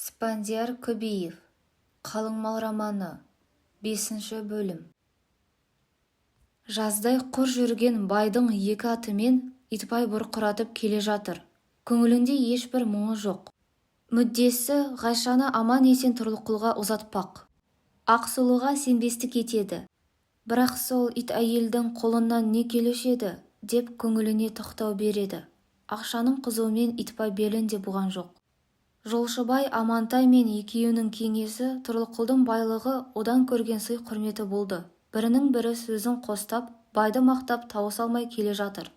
Спандияр Көбеев. Қалың мал романы. 5 бөлім. Жаздай құр жүрген байдың екі атымен Итбай бұрқыратып келе жатыр. Көңілінде ешбір мұңы жоқ. Мүддесі Ғайшаны аман-есен Тұрлықұлға ұзатпақ. Ақсұлуға сенбестік етеді. Бірақ сол ит әйелдің қолынан не келушеді деп көңіліне тоқтау береді. Ақшаның қызуымен Итбай белінде бұған жоқ. Жолшыбай Амантай мен екеуінің кеңесі Тұрлықұлдың байлығы одан көрген сый құрметі болды. Бірінің бірі сөзін қостап, байды мақтап тауыс алмай келе жатыр.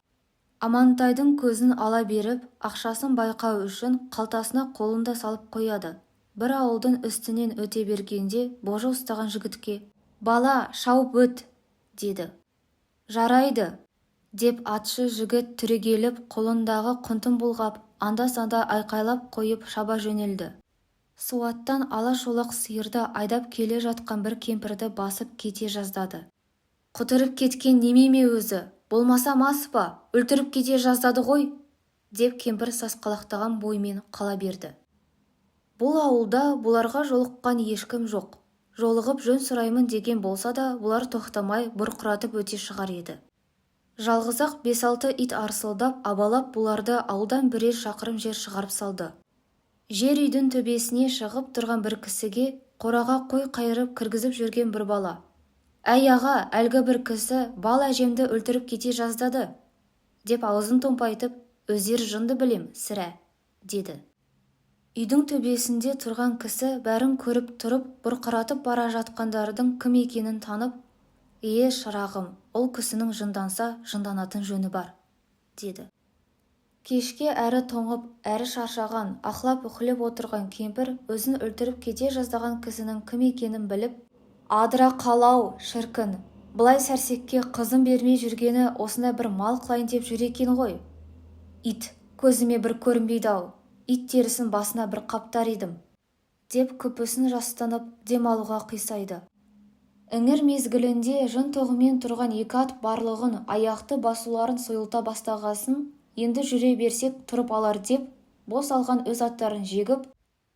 Амантайдың көзін ала беріп, ақшасын байқау үшін қалтасына қолын да салып қояды. Бір ауылдың үстінен өте бергенде божы ұстаған жігітке «Бала, шауып өт!» деді. «Жарайды!» деп атшы жігіт түрегеліп қолындағы құнтын бұлғап, анда-санда айқайлап қойып шаба жөнелді. Суаттан ала-шолақ сиырды айдап келе жатқан бір кемпірді басып кете жаздады. «Құтырып кеткен немеме өзі, болмаса мас па, өлтіріп кете жаздады ғой!» деп кемпір сасқалақтаған боймен қала берді. Бұл ауылда бұларға жолыққан ешкім жоқ. Жолығып жөн сұраймын деген болса да, бұлар тоқтамай бұрқыратып өте шығар еді. Жалғыз-ақ 5-6 ит арсылдап, абалап бұларды ауылдан бірер шақырым жер шығарып салды. Жер үйдің төбесіне шығып тұрған бір кісіге қораға қой қайырып кіргізіп жүрген бір бала: «Әй аға, әлгі бір кісі бал әжемді өлтіріп кете жаздады!» деп аузын томпайтып, «Өздері жынды білем, сірә!» деді. Үйдің төбесінде тұрған кісі бәрін көріп тұрып, бұрқыратып бара жатқандардың кім екенін танып, шырағым, ол кісінің жынданса жынданатын жөні бар», деді. Кешке әрі тоңып, әрі шаршаған, ахлап-үхлеп отырған кемпір өзін өлтіріп кете жаздаған кісінің кім екенін біліп, «Адыра қалау, шіркін, бұлай сәрсекке қызын бермей жүргені осындай бір мал қылайын деп жүр екен ғой. Ит, көзіме бір көрінбейді-ау, ит терісін басына бір қаптар едім», деп күпісін жастанып демалуға қисайды. Іңір мезгілінде жын тоғымен тұрған екі ат барлығын аяқты басуларын сойылта бастағасын, енді жүре берсек тұрып алар деп, бос алған өз аттарын жегіп,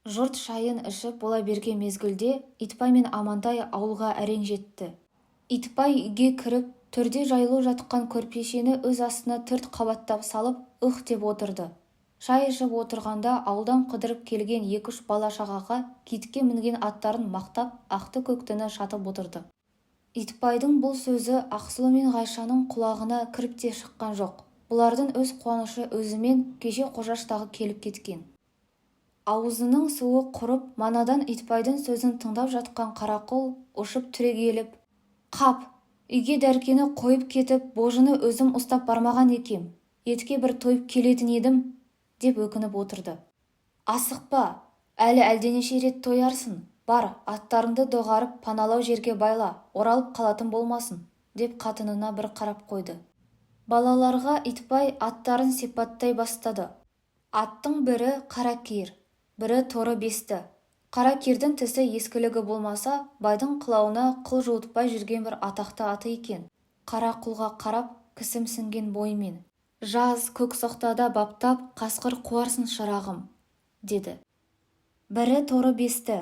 жұрт шайын ішіп бола берген мезгілде Итбай мен Амантай ауылға әрең жетті. Итбай үйге кіріп, төрде жайылу жатқан көрпешені өз астына төрт қабаттап салып, деп отырды. Шай ішіп отырғанда ауылдан қыдырып келген 2-3 бала-шағаға китке мінген аттарын мақтап, ақты-көктіні шатып отырды. Итбайдың бұл сөзі Ақсұлу мен Ғайшаның құлағына кіріп те шыққан жоқ. Бұлардың өз қуанышы өзімен кеше Қожаштағы келіп кеткен. Аузының суы құрып, манадан Итбайдың сөзін тыңдап жатқан Қарақұл ұшып түрегеліп: «Қап, үйге дәркені қойып кетіп, божыны өзім ұстап бармаған екем. Етке бір тойып келетін едім», деп өкініп отырды. «Асықпа, әлі әлденеше рет тоярсың. Бар, аттарыңды доғарып паналау жерге байла, оралып қалатын болмасын», деп қатынына бір қарап қойды. Балаларға Итбай аттарын сипаттай бастады. Аттың бірі Қаракер, бірі торы бесті. Қаракердің тісі ескілігі болмаса, байдың қылауына қыл жуытпай жүрген бір атақты аты екен. Қарақұлға қарап, кісімсінген боймен: «Жаз көк соқтада баптап, қасқыр қуарсын шырағым», деді. Бірі торы бесті,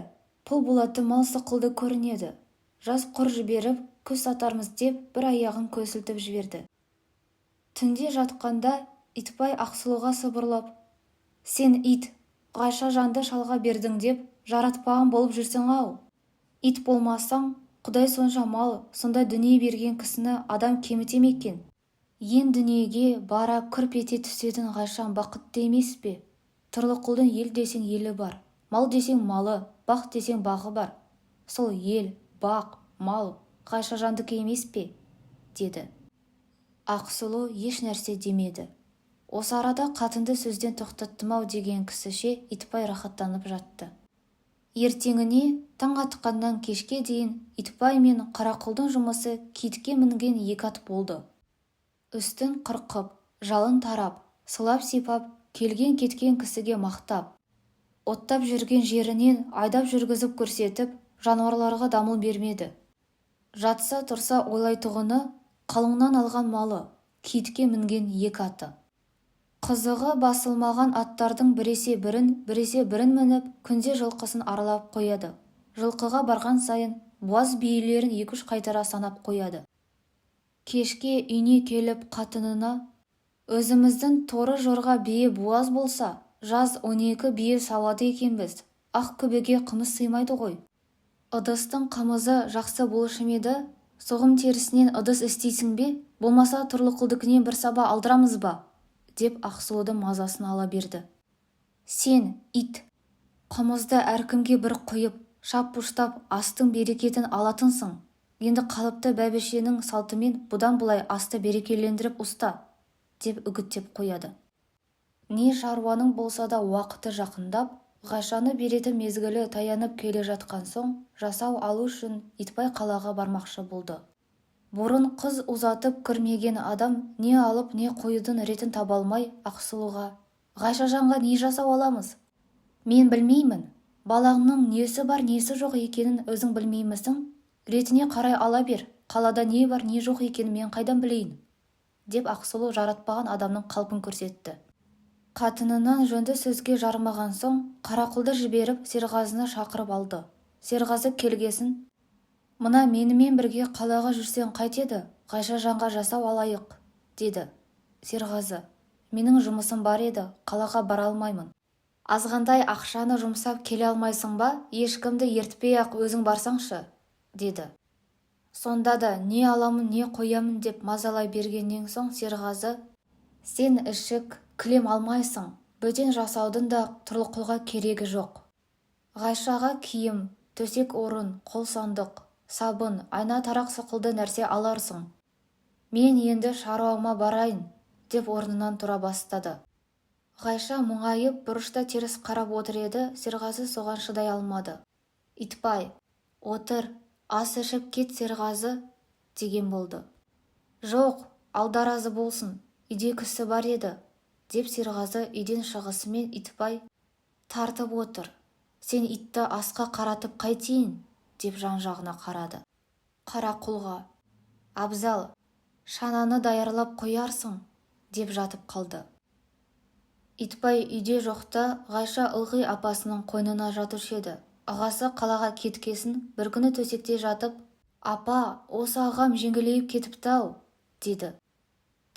пұл болатын мал сықылды көрінеді. Жаз құр жіберіп, күз сатармыз деп бір аяғын көсілтіп жіберді. Түнде жатқанда Итбай Ақсұлуға сыбырлап: «Сен ит, Ғайша жанды шалға бердің деп жаратпаған болып жүрсің-ау. Ит болмасаң, Құдай сонша мал, сондай дүние берген кісіні адам кеміте ме екен? Ен дүниеге бара күрп ете түсетін Ғайшаң бақытты емес пе? Тұрлықұлдың ел десең елі бар, мал десең малы, бақ десең бағы бар. Сол ел, бақ, мал Ғайша жандікі емес пе?» деді. Ақсұлу еш нәрсе демеді. Осы арада қатынды сөзден тоқтаттым-ау деген кісіше Итбай рахаттанып жатты. Ертеңіне таң атқаннан кешке дейін Итбай мен Қарақұлдың жұмысы китке мінген екі ат болды. Үстін қырқып, жалын тарап, сылап-сипап, келген-кеткен кісіге мақтап, оттап жүрген жерінен айдап жүргізіп көрсетіп, жануарларға дамыл бермеді. Жатса тұрса ойлайтұғыны қалыңнан алған малы, китке мінген екі аты. Қызығы басылмаған аттардың біресе бірін мініп, күнде жылқысын аралап қояды. Жылқыға барған сайын буаз биелерін 2-3 қайтара санап қояды. Кешке үйіне келіп қатынына: «Өзіміздің торы жорға бие буаз болса, жаз 12 бие сауады екенбіз. Ақ күбеге қымыз сыймайды ғой. Ыдыстың қымызы жақсы болушы еді, соғым терісінен ыдыс істейсің бе, болмаса Тұрлықұлдікінен бір саба алдырамыз ба?» деп Ақсұлудың мазасын ала берді. «Сен, ит, қымызды әркімге бір құйып, шап-пұштап астың берекетін алатынсың. Енді қалыпты бәйбішенің салтымен бұдан бұлай асты берекелендіріп ұста», деп үгіттеп қояды. Не шаруаның болса да уақыты жақындап, Ғайшаны беретін мезгілі таянып келе жатқан соң, жасау алу үшін Итбай қалаға бармақшы болды. Бұрын қыз ұзатып кірмеген адам не алып не қоюдың ретін таба алмай Ақсұлуға: «Ғайшажанға не жасау аламыз?» «Мен білмеймін. Балаңның несі бар несі жоқ екенін өзің білмеймісің? Ретіне қарай ала бер. Қалада не бар не жоқ екенін мен қайдан білейін?» деп Ақсұлу жаратпаған адамның қалпын көрсетті. Қатынынан жөнді сөзге жармаған соң, Қарақұлды жіберіп Серғазыны шақырып алды. Серғазы келгесін: «Мына менімен бірге қалаға жүрсең қайтеді? Ғайшажанға жасау алайық», деді. Серғазы: «Менің жұмысым бар еді, қалаға бара алмаймын». «Азғандай ақшаны жұмсап келе алмайсың ба? Ешкімді ертпей-ақ өзің барсаңшы», деді. Сонда да не аламын не қоямын деп мазалай бергеннен соң Серғазы: «Сен ішік, кілем алмайсың, бөтен жасаудың да Тұрлықұлға керегі жоқ. Ғайшаға киім, төсек орын, қол сандық, сабын, айна тарақ сықылды нәрсе аларсың. Мен енді шаруама барайын», деп орнынан тұра бастады. Ғайша мұңайып бұрышта теріс қарап отыр еді, Серғазы соған шыдай алмады. «Итбай, отыр, ас ішіп кет Серғазы», деген болды. «Жоқ, алда разы болсын, үйде кісі бар еді», деп Серғазы үйден шығысымен Итбай: «Тартып отыр, сен итті асқа қаратып қайтейін», деп жан-жағына қарады. Қарақұлға: «Абзал, шананы даярлап қоярсың», деп жатып қалды. Итбай үйде жоқта Ғайша ылғи апасының қойнына жатушы еді. Ағасы қалаға кеткесін бір күні төсекте жатып: «Апа, осы ағам жеңгелейіп кетіпті-ау», деді.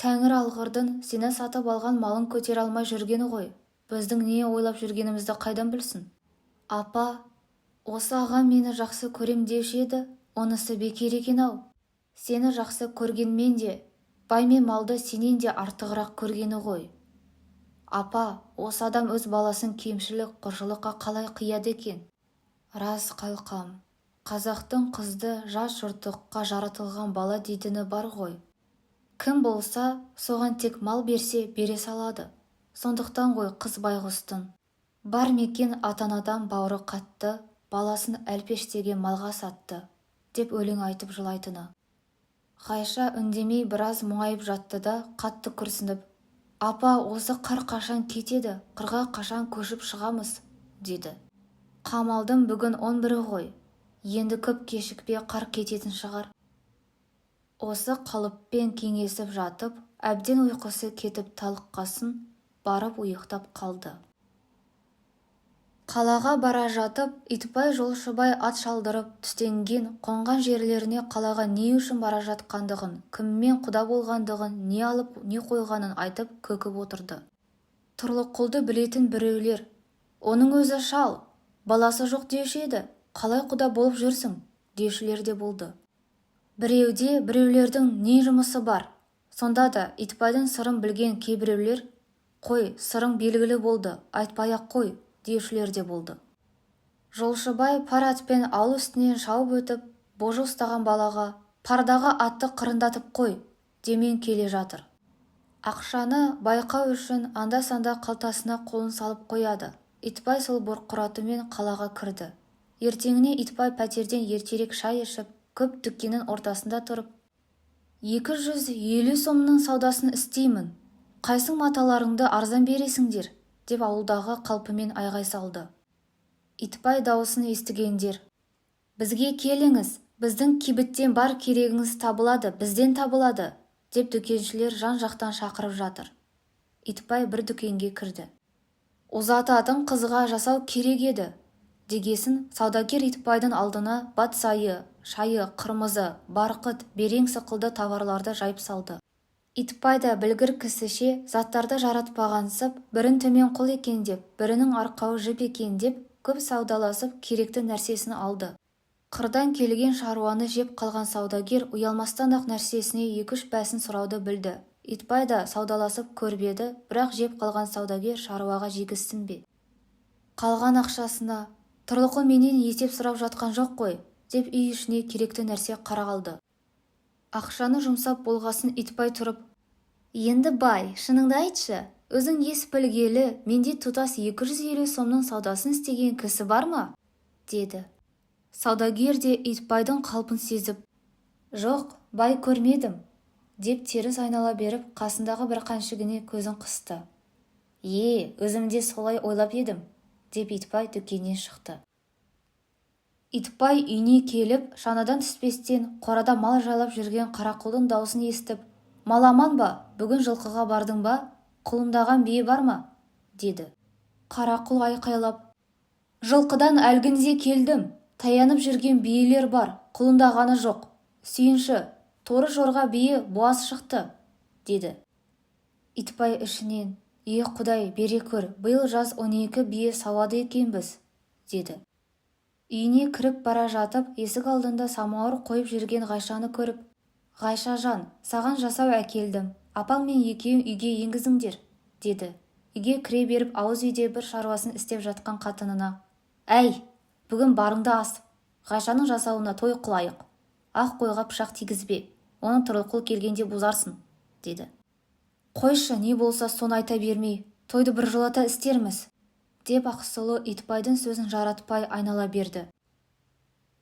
«Тәңір алғырдың сені сатып алған малын көтер алмай жүргені ғой. Біздің не ойлап жүргенімізді қайдан білсін?» «Апа, осы ағам мені жақсы көрем деуші еді, онысы бекер екен-ау. Сені жақсы көргенмен де, бай мен малды сенен де артығырақ көргені ғой. Апа, осы адам өз баласын кемшілік, құршылыққа қалай қияды екен?» «Рас қалқам, қазақтың қызды жат жұрттыққа жаратылған бала дейтіні бар ғой. Кім болса, соған тек мал берсе бере салады. Сондықтан ғой қыз байғұстың бар мекен ата-анадан бауыры қатты, баласын әлпештеген малға сатты», деп өлең айтып жылайтыны. Ғайша үндемей біраз мұңайып жатты да қатты күрсініп: «Апа, осы қар қашан кетеді, қырға қашан көшіп шығамыз?» деді. «Қамалдың бүгін 11-і ғой, енді көп кешікпей қар кететін шығар». Осы қалыппен кеңесіп жатып, әбден ұйқысы кетіп талыққасын барып ұйықтап қалды. Қалаға бара жатып, Итбай жолшыбай ат шалдырып, түстенген, қонған жерлеріне қалаға не үшін бара жатқандығын, кіммен құда болғандығын, не алып, не қойғанын айтып көкіп отырды. Тұрлықұлды білетін біреулер: «Оның өзі шал, баласы жоқ деуші еді, қалай құда болып жүрсің?» деушілер де болды. Біреуде біреулердің не жұмысы бар. Сонда да Итбайдың сырын білген кейбіреулер: «Қой, сырың белгілі болды, айтпай-ақ қой», деушілер де болды. Жолшыбай пар атпен ауыл үстінен шауып өтіп, божы ұстаған балаға: «Пардағы атты қырындатып қой», демен келе жатыр. Ақшаны байқау үшін анда-санда қалтасына қолын салып қояды. Итбай сол бұрқыратымен қалаға кірді. Ертеңіне Итбай пәтерден ертерек шай ішіп, көп дүкеннің ортасында тұрып: «250 сомның саудасын істеймін. Қайсың маталарыңды арзан бересіңдер?» деп ауылдағы қалпымен айғай салды. Итбай дауысын естігендер: «Бізге келіңіз, біздің кибіттен бар керегіңіз табылады, бізден табылады», деп дүкеншілер жан-жақтан шақырып жатыр. Итбай бір дүкенге кірді. Ұзататын қызға жасау керек еді дегесін саудагер Итбайдың алдына батсайы, шайы, қырмызы, барқыт, берең сықылды товарларды жайып салды. Итбай да білгір кісіше заттарды жаратпағансып, бірін төмен қол екен деп, бірінің арқауы жіп екен деп, көп саудаласып керекті нәрсесін алды. Қырдан келген шаруаны жеп қалған саудагер ұялмастан-ақ нәрсесіне 2-3 бәсін сұрауды білді. Итбай да саудаласып көрбеді, бірақ жеп қалған саудагер шаруаға жегізсін бе? Қалған ақшасына Тұрлықұл менен есеп сұрап жатқан жоқ қой, деп үй ішіне керекті нәрсе қарағалды. Ақшаны жұмсап болғасын Итбай тұрып, енді бай, шыныңды айтшы, өзің ес білгелі, менде тұтас 250 сомның саудасын істеген кісі бар ма? Деді. Саудагер де Итбайдың қалпын сезіп, жоқ, бай көрмедім, деп теріс айнала беріп, қасындағы бір қаншығіне көзін қысты. Өзім де солай ойлап едім, деп Итбай дүкеннен шықты. Итбай үйіне келіп, шанадан түспестен қорада мал жайлап жүрген Қарақұлдың даусын естіп, мал аман ба, бүгін жылқыға бардың ба, құлындаған бие бар ма? Деді. Қарақұл айқайлап, жылқыдан әлгінде келдім, таянып жүрген биелер бар, құлындағаны жоқ. Сүйінші, торы жорға бие буаз шықты, деді. Итбай ішінен, Құдай бере көр, биыл жаз 12 бие сауады екенбіз, деді. Үйіне кіріп бара жатып, есік алдында самауыр қойып жүрген Ғайшаны көріп, Ғайша жан, саған жасау әкелдім, апаң мен екеуің үйге енгізіңдер, деді. Үйге кіре беріп ауыз үйде бір шаруасын істеп жатқан қатынына, әй, бүгін барыңды асып, Ғайшаның жасауына той қылайық. Ақ қойға пышақ тигізбе, оның Тұрлықұл келгенде бұзарсың, деді. Қойшы, не болса соны айта бермей, тойды біржолата істерміз, деп Ақсұлу Итбайдың сөзін жаратпай айнала берді.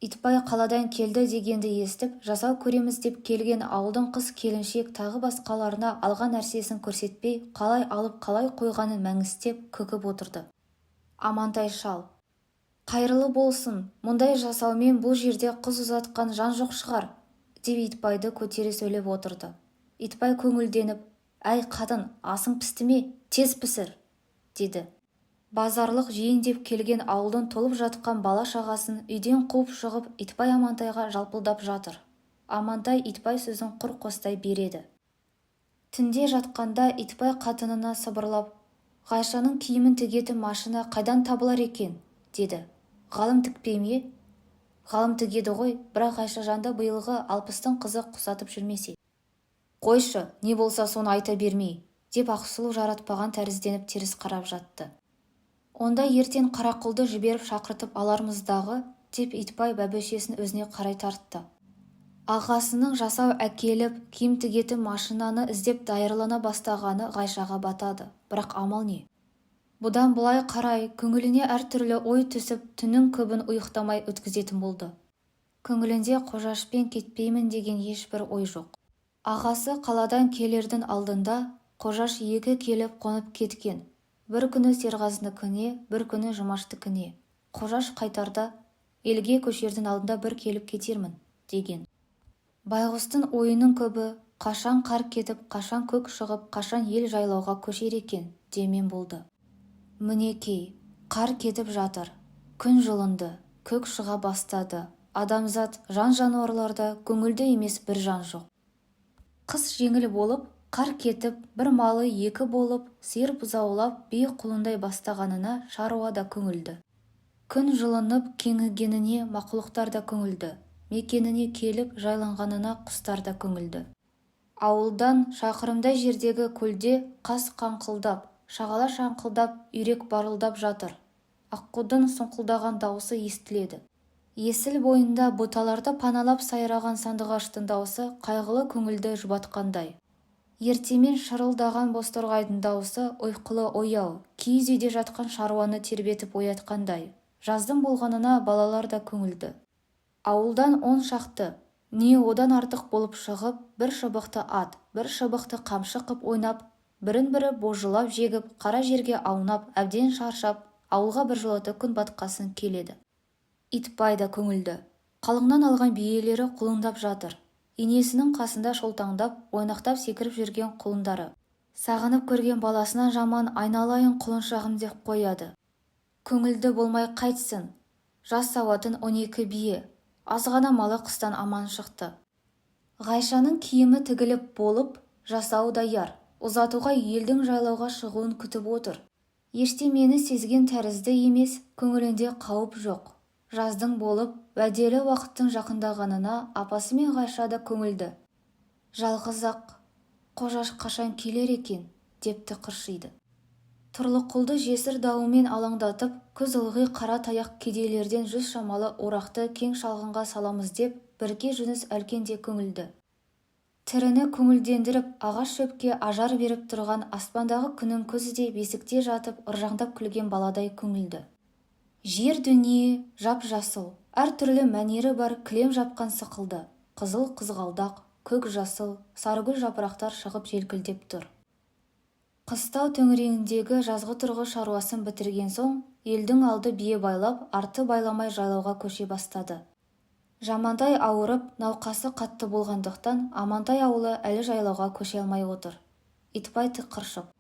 Итбай қаладан келді дегенді естіп, жасау көреміз деп келген ауылдың қыз келіншек тағы басқаларына алған нәрсесін көрсетпей, қалай алып қалай қойғанын мәңістеп көкіп отырды. Амантай шал, қайырлы болсын, мұндай жасаумен бұл жерде қыз ұзатқан жан жоқ шығар, деп Итбайды көтере сөйлеп отырды. Итбай көңілденіп, әй қатын, асың пісті ме? Тез пісір, деді. Базарлық жиын деп келген ауылдың толып жатқан бала шағасын үйден қуып шығып, Итбай Амантайға жалпылдап жатыр. Амантай Итбай сөзін құр қостай береді. Түнде жатқанда Итбай қатынына сыбырлап, Ғайшаның киімін тігетін машина қайдан табылар екен, деді. Ғалым тікпей ме? Ғалым тігеді ғой, бірақ Ғайша жанды биылғы 60-тың қызы құсатып жүрмесе. Қойшы, не болса соны айта бермей, деп Ақсұлу жаратпаған тәрізденіп теріс қарап жатты. Онда ертең Қарақұлды жіберіп шақыртып алармыздағы, деп Итбай бәбішесін өзіне қарай тартты. Ағасының жасау әкеліп, киім тігетін машинаны іздеп дайырлана бастағаны Ғайшаға батады, бірақ амал не? Бұдан бұлай қарай көңіліне әртүрлі ой түсіп, түннің көбін ұйықтамай өткізетін болды. Көңілінде Қожашпен кетпеймін деген ешбір ой жоқ. Ағасы қаладан келердің алдында Қожаш 2 келіп қонып кеткен. Бір күні Серғазыныкіне, бір күні Жұмаштыкіне. Қожаш қайтарда, елге көшердің алдында бір келіп кетермін, деген. Байғұстың ойының көбі, қашан қар кетіп, қашан көк шығып, қашан ел жайлауға көшер екен, демен болды. Мінекей, қар кетіп жатыр, күн жылынды, көк шыға бастады. Адамзат, жан-жануарларда көңілді емес бір жан жоқ. Қыс жеңіл болып, қар кетіп, бір малы 2 болып, сиыр бұзаулап, бие құлындай бастағанына шаруа да көңілді. Күн жылынып кеңігеніне мақұлықтар да көңілді. Мекеніне келіп жайланғанына құстар да көңілді. Ауылдан шақырымдай жердегі көлде қас қаңқылдап, шағала шаңқылдап, үйрек барылдап жатыр. Аққудың сұңқылдаған дауысы естіледі. Есіл бойында бұталарды паналап сайраған сандығаштың дауысы қайғылы көңілді жұбатқандай. Ертемен шырылдаған бозторғайдың дауысы ұйқылы ояу, киіз үйде жатқан шаруаны тербетіп оятқандай. Жаздың болғанына балалар да көңілді. Ауылдан 10 шақты, не одан артық болып шығып, бір шыбықты ат, бір шыбықты қамшы қып ойнап, бірін-бірі божылап жегіп, қара жерге аунап, әбден шаршап, ауылға бір жолата күн батқасын келеді. Итбай да көңілді. Қалыңнан алған биелері құлындап жатыр. Енесінің қасында шолтаңдап, ойнақтап секіріп жүрген құлындары. Сағынып көрген баласынан жаман айналайын құлыншағым деп қояды. Көңілді болмай қайтсын. Жас сауатын 12 бие. Азғана малы қыстан аман шықты. Ғайшаның киімі тігіліп болып, жасауы даяр. Ұзатуға елдің жайлауға шығуын күтіп отыр. Ештемені сезген тәрізді емес, көңілінде қауіп жоқ. Жаздың болып, уәделі уақыттың жақындағанына апасы мен Ғайша да көңілді. Жалғыз-ақ Қожаш қашан келер екен, депті қыршиды. Тұрлықұлды жесір дауымен алаңдатып, күз ылғи қара таяқ кедейлерден 100 шамалы орақты кең шалғынға саламыз деп, Бірке Жүніс әлкен де көңілді. Тіріні көңілдендіріп, ағаш шөпке ажар беріп тұрған аспандағы күннің көзіде бесікте жатып, ыржаңдап күлген баладай көңілді. Жер дүние жап-жасыл, әр түрлі мәнері бар кілем жапқан сықылды, қызыл қызғалдақ, көк жасыл, сарыгүл жапырақтар шығып желкілдеп тұр. Қыстау төңірегіндегі жазғы тұрғы шаруасын бітірген соң, елдің алды бие байлап, арты байламай жайлауға көше бастады. Жамантай ауырып, науқасы қатты болғандықтан, Амантай ауылы әлі жайлауға көше алмай отыр. Итбай тықыршып: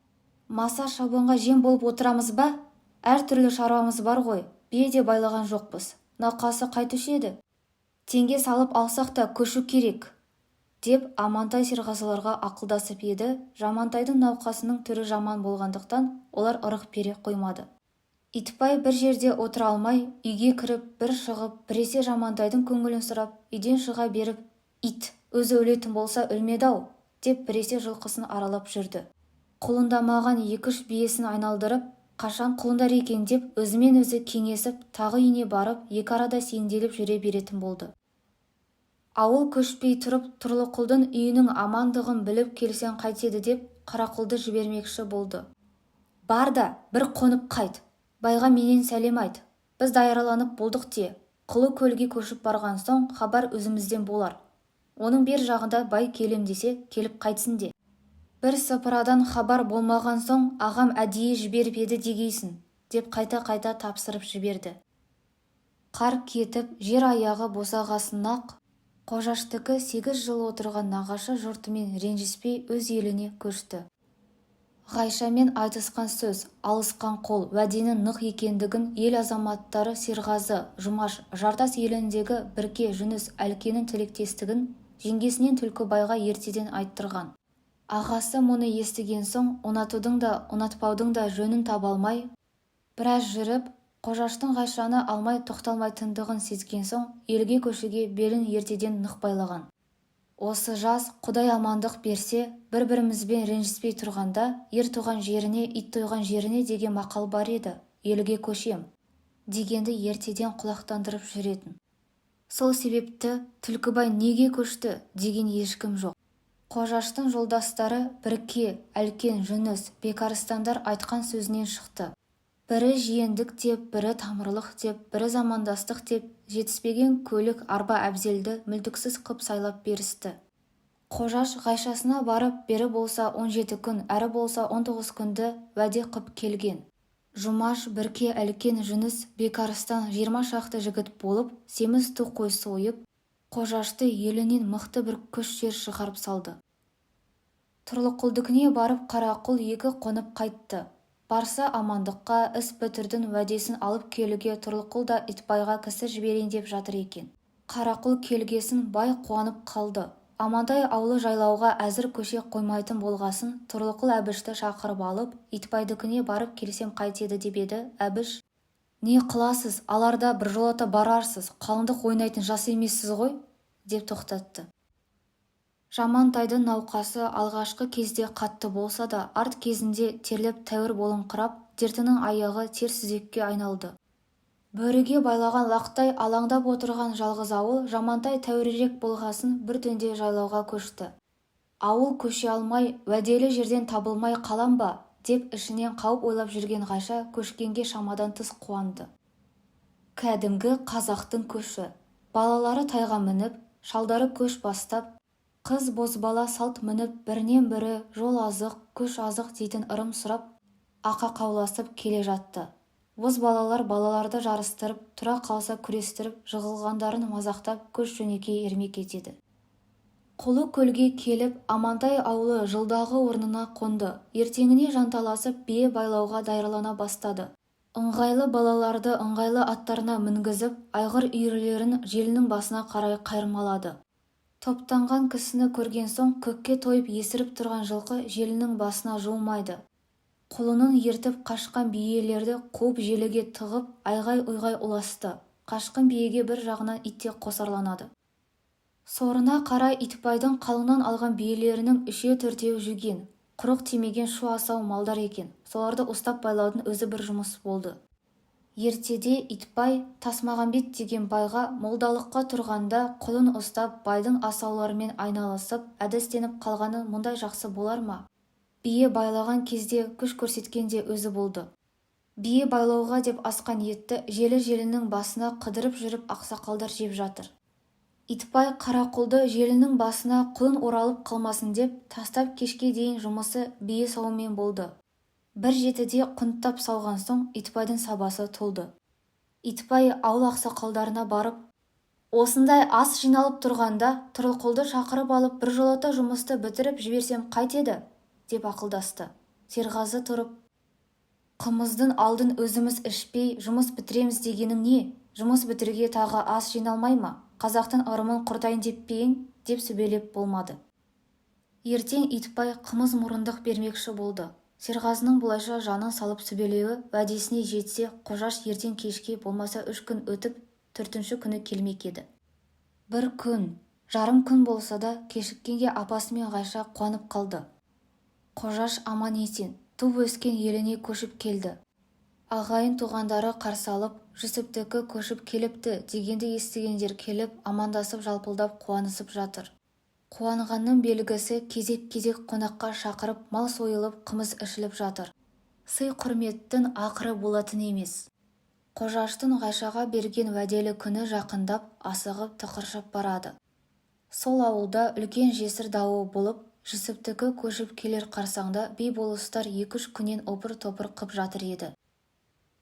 «Маса шабынға жем болып отырамыз ба? Әр түрлі шаруамыз бар ғой, бие де байлаған жоқпыз. Науқасы қайтушы еді? Теңге салып алсақ та көшу керек», деп Амантай серғазыларға ақылдасып еді. Жамантайдың науқасының түрі жаман болғандықтан олар ырық бере қоймады. Итбай бір жерде отыра алмай, үйге кіріп, бір шығып, біресе Жамантайдың көңілін сұрап, үйден шыға беріп, «Ит, өзі өлетін болса өлмеді-ау», деп біресе жылқысын аралап жүрді. Құлындамаған 2-3 биесін айналдырып, қашан құлындар екен деп өзімен өзі кеңесіп, тағы үйіне барып, екі арада сенделіп жүре беретін болды. Ауыл көшпей тұрып, Тұрлықұлдың үйінің амандығын біліп келсең қайтеді деп Қарақұлды жібермекші болды. «Бар да, бір қонып қайт. Байға менен сәлем айт. Біз даярланып болдық те, Құлы көлге көшіп барған соң хабар өзімізден болар. Оның бер жағында бай келем десе, келіп қайтсын де. Бір сыпырадан хабар болмаған соң ағам әдейі жіберіп еді дегейсін», деп қайта-қайта тапсырып жіберді. Қар кетіп, жер аяғы босағасынақ Қожаштікі 8 жыл отырған нағашы жұртымен ренжіспей өз еліне көшті. Ғайшамен айтысқан сөз, алысқан қол, уәденің нық екендігін ел азаматтары Серғазы, Жұмаш, Жартас еліндегі Бірке Жүніс әлкенің тілектестігін жеңгесінен Түлкібайға ертеден айттырған. Ағасы мұны естіген соң, ұнатудың да, ұнатпаудың да жөнін таба алмай, біраз жүріп, Қожаштың Ғайшаны алмай тоқталмайтындығын сезген соң, елге көшуге белін ертеден нық байлаған. Осы жаз Құдай амандық берсе, бір-бірімізбен ренжіспей тұрғанда, ер туған жеріне, ит тойған жеріне деген мақал бар еді. Елге көшем дегенді ертеден құлақтандырып жүретін. Сол себепті Түлкібай неге көшті деген ешкім жоқ. Қожаштың жолдастары Бірке, Әлкен, Жүніс, Бекарыстандар айтқан сөзінен шықты. Бірі жиендік деп, бірі тамырлық деп, бірі замандастық деп, жетіспеген көлік арба әбзелді мүлтіксіз қып сайлап берісті. Қожаш Ғайшасына барып, бері болса 17 күн, әрі болса 19 күнді уәде қып келген. Жұмаш, Бірке, Әлкен, Жүніс, Бекарыстан 20 шақты жігіт болып, семіз ту қой сойып, Қожашты елінен мықты бір күш жер шығарып салды. Тұрлықұлдікіне барып Қарақұл 2 қонып қайтты. Барса амандыққа, іс бітірдің уәдесін алып келуге Тұрлықұл да Итбайға кісі жіберейін деп жатыр екен. Қарақұл келгесін бай қуанып қалды. Амантай аулы жайлауға әзір көше қоймайтын болғасын, Тұрлықұл Әбішті шақырып алып, Итбайдікіне барып келсем қайтеді деп еді. Әбіш: «Не қыласыз, аларда біржолата барарсыз, қалыңдық ойнайтын жас емессіз ғой», деп тоқтатты. Жамантайдың науқасы алғашқы кезде қатты болса да, арт кезінде терлеп тәуір болыңқырап, дертінің аяғы терс сүзекке айналды. Бөріге байлаған лақтай алаңдап отырған жалғыз ауыл Жамантай тәуірірек болғасын бір түнде жайлауға көшті. Ауыл көше алмай, уәделі жерден табылмай қалам ба, деп ішінен қауіп ойлап жүрген Ғайша көшкенге шамадан тыс қуанды. Кәдімгі қазақтың көші. Балалары тайға мініп, шалдары көш бастап, қыз бозбала салт мініп, бірінен бірі жол азық, көш азық дейтін ырым сұрап, ақа қауласып келе жатты. Бозбалалар балаларды жарыстырып, тұра қалса күрестіріп, жығылғандарын мазақтап көш жөнекей ермек етеді. Құлы көлге келіп, Амантай аулы жылдағы орнына қонды. Ертеңіне жанталасып бие байлауға даярлана бастады. Ыңғайлы балаларды ыңғайлы аттарына мінгізіп, айғыр үйірлерін желінің басына қарай қайырмалады. Топтанған кісіні көрген соң көкке тойып есіріп тұрған жылқы желінің басына жуымайды. Құлынын ертіп қашқан биелерді қуып желіге тығып, айғай-ұйғай ұласты. Қашқын биеге бір жағынан итте қосарланады. Сорына қарай Итбайдың қалыңнан алған биелерінің үшеу-төртеуі жүген, құрық тимеген шу асау малдар екен. Соларды ұстап байлаудың өзі бір жұмыс болды. Ертеде Итбай Тасмағамбет деген байға молдалыққа тұрғанда құлын ұстап байдың асауларымен айналысып, әдістеніп қалғаны мұндай жақсы болар ма? Бие байлаған кезде күш көрсеткен де өзі болды. Бие байлауға деп асқан етті желі-желінің басына қыдырып жүріп ақсақалдар жеп жатыр. Итбай Қарақұлды желінің басына құлын оралып қалмасын деп тастап кешке дейін жұмысы бие сауымен болды. Бір жетіде құнттап салған соң Итбайдың сабасы толды. Итбай ауыл ақсақалдарына барып, осындай ас жиналып тұрғанда Тұрлықұлды шақырып алып біржолата жұмысты бітіріп жіберсем қайтеді, деп ақылдасты. Серғазы тұрып, қымыздың алдын өзіміз ішпей жұмыс бітіреміз дегенің не? Жұмыс бітіруге тағы ас жиналмай ма? Қазақтың ырымын құртайын деп пе ең? Деп сөбелеп болмады. Ертең Итбай қымыз мұрындық бермекші болды. Серғазының бұлайша жанын салып сөбелеуі уәдесіне жетсе, Қожаш ертең кешке болмаса 3 күн өтіп, 4-ші күні келмек еді. Бір күн, жарым күн болса да кешіккенге апасы мен Ғайша қуанып қалды. Қожаш аман есен, туып өскен еліне көшіп келді. Ағайын туғандары қарсы алып, Жүсіптікі көшіп келіпті дегенді естігендер келіп, амандасып жалпылдап қуанысып жатыр. Қуанғанның белгісі кезек-кезек қонаққа шақырып, мал сойылып, қымыз ішіліп жатыр. Сый құрметтің ақыры болатын емес. Қожаштың Ғайшаға берген уәделі күні жақындап, асығып тықыршып барады. Сол ауылда үлкен жесір дауы болып, Жүсіптікі көшіп келер қарсаңда би-болыстар 2-3 күннен опыр-топыр қып жатыр еді.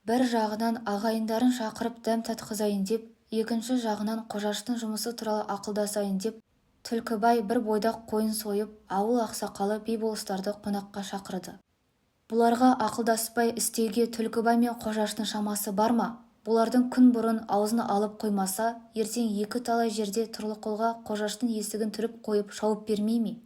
Бір жағынан ағайындарын шақырып дәм татқызайын деп, екінші жағынан Қожаштың жұмысы туралы ақылдасайын деп, Түлкібай бір бойдақ қойын сойып, ауыл ақсақалы би-болыстарды қонаққа шақырды. Бұларға ақылдаспай істеуге Түлкібай мен Қожаштың шамасы бар ма? Бұлардың күн бұрын аузына алып қоймаса, ертең 2 талай жерде Тұрлықұлға Қожаштың есігін түріп қойып шауып бермей ме?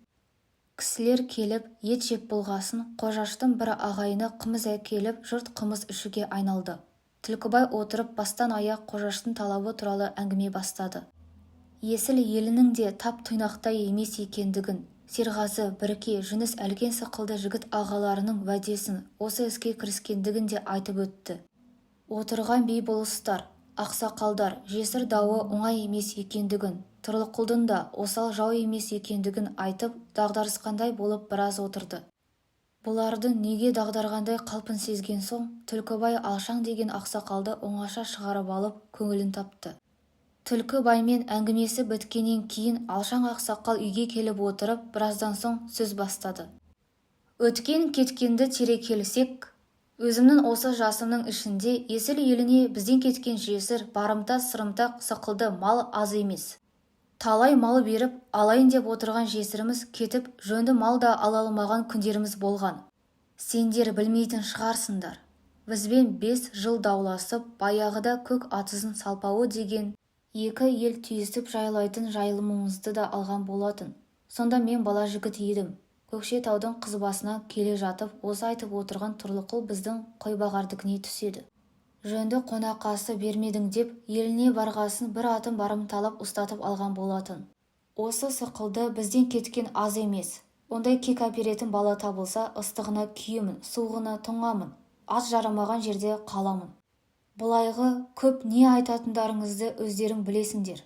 Кісілер келіп, ет жеп болғасын, Қожаштың бір ағайыны қымыз әкеліп, жұрт қымыз ішуге айналды. Түлкібай отырып, бастан аяқ Қожаштың талабы туралы әңгіме бастады. Есіл елінің де тап тұйнақтай емес екендігін, Серғазы, Бірке, Жүніс әлген сықылды жігіт ағаларының уәдесін, осы іске кіріскендігін де айтып өтті. Отырған би-болыстар, ақсақалдар, жесір дауы оңай емес екендігін, Тұрлықұлдың да осал жау емес екендігін айтып, дағдарысқандай болып біраз отырды. Бұлардың неге дағдарғандай қалпын сезген соң, Түлкібай Алшаң деген ақсақалды оңаша шығарып алып, көңілін тапты. Түлкібаймен әңгімесі біткеннен кейін Алшаң ақсақал үйге келіп отырып, біраздан соң сөз бастады. Өткен кеткенді тере келсек, өзімнің осы жасымның ішінде есіл еліне бізден кеткен жесір, барымта, сырымтақ, сықылды мал аз емес. Талай мал беріп, алайын деп отырған жесіріміз кетіп, жөнді мал да ала алмаған күндеріміз болған. Сендер білмейтін шығарсыңдар. Бізбен 5 жыл дауласып, баяғыда көк атызын салпауы деген 2 ел түйісіп жайлайтын жайылымымызды да алған болатын. Сонда мен бала жігіт едім. Көкшетаудың қызбасына келе жатып, осы айтып отырған Тұрлықұл біздің Қойбағардікіне түседі. Жөнді қонақасы бермедің деп, еліне барғасын бір атын барымталап ұстатып алған болатын. Осы сықылды бізден кеткен аз емес. Ондай кек әперетін бала табылса, ыстығына күйемін, суығына тоңамын, ат жарамаған жерде қаламын. Бұлайғы көп не айтатындарыңызды өздерің білесіңдер,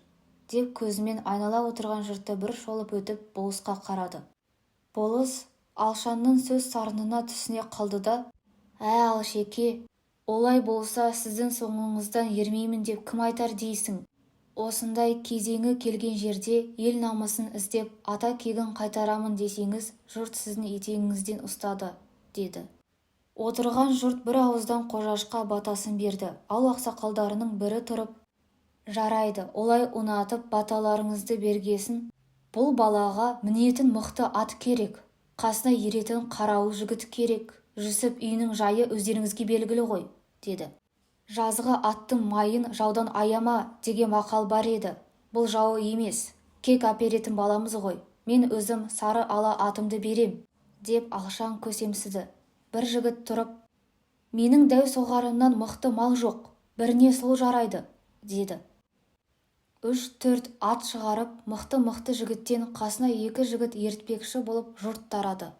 деп көзімен айнала отырған жұртты бір шолып өтіп болысқа қарады. Болыс Алшанның сөз сарынына түсіне қалды да, Алшеке, олай болса сіздің соңыңыздан ермеймін деп кім айтар дейсің? Осындай кезеңі келген жерде ел намысын іздеп ата кегін қайтарамын десеңіз, жұрт сіздің етегіңізден ұстады, деді. Отырған жұрт бір ауыздан Қожашқа батасын берді. Ауыл ақсақалдарының бірі тұрып, жарайды, олай ұнатып баталарыңызды бергесін, Бұл балаға мінетін мықты ат керек, қасына еретін қарауыл жігіт керек. Жүсіп үйінің жайы өздеріңізге белгілі ғой, деді. Жазғы аттың майын жаудан аяма деген мақал бар еді. Бұл жау емес, кек әперетін баламыз ғой. Мен өзім сары ала атымды берем, деп алшаң көсемсіді. Бір жігіт тұрып, менің дәу соғарымнан мықты мал жоқ, біріне сол жарайды, деді. 3-4 ат шығарып, мықты-мықты жігіттен қасына 2 жігіт ертпекші болып жұрт тарады.